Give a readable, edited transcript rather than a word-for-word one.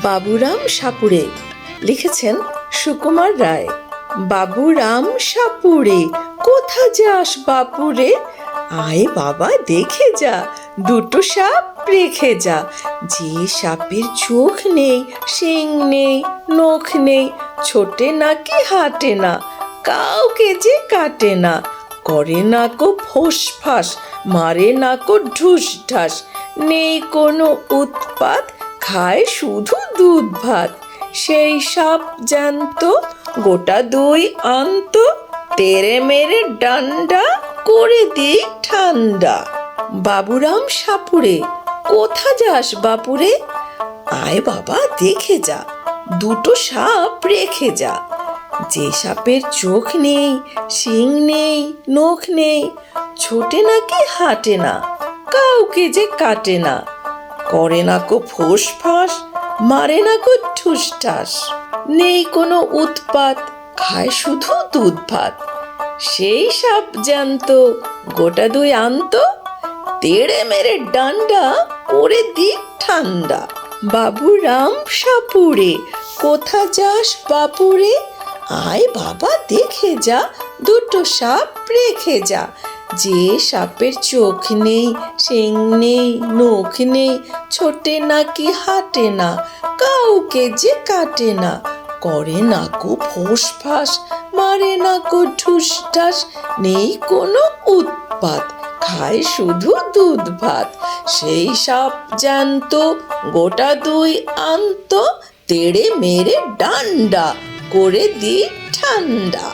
বাবুরাম সাপুড়ে লিখেছেন সুকুমার রায়। বাবুরাম সাপুড়ে কোথা যাস বাপুরে, আয় বাবা দেখে যা, দুটো সাপ রেখে যা। যে সাপের চোখ নেই, শিং নেই, নখ নেই, ছোটে নাকি হাঁটে না, কাউকে যে কাটে না, করে না কো ফোঁস ফাঁস, মারে না কো ঢুস ঢাস, নেই কোনো উৎপাত, খায় শুধু দুধ ভাত। সেই সাপ জ্যান্ত, গোটা দুই আন্ত, তেরে মেরে ডান্ডা, করে দিই ঠান্ডা। বাবুরাম সাপুড়ে কোথা যাস বাপুরে, আয় বাবা দেখে যা, দুটো সাপ রেখে যা। যে সাপের চোখ নেই, শিং নেই, নখ নেই, ছোটে নাকি হাঁটে না, কাউকে যে কাটে না, করে না কো ফোঁস ফাঁস, মারে না কো ঠুস ঠাস, নেই কোনো উৎপাত, খায় শুধু দুধ ভাত। সেই সাপ জ্যান্ত, গোটা দুই আন্ত, তেড়ে মেরে ডান্ডা, করে দিক ঠান্ডা। বাবুরাম সাপুড়ে কোথা যাস বাপুরে, আয় বাবা দেখে যা, দুটো সাপ রেখে যা। যে সাপের চোখ নেই, শিং নেই, নখ নেই, ছোটে নাকি হাঁটে না, কাউকে যে কাটে না, করে না কো ফোঁস ফাঁস, মারে না কো ঠুস ঠাস, নেই কোনো উৎপাত, খায় শুধু দুধ ভাত। সেই সাপ জ্যান্ত, গোটা দুই আন্ত, তেড়ে মেরে ডান্ডা, করে দি ঠান্ডা।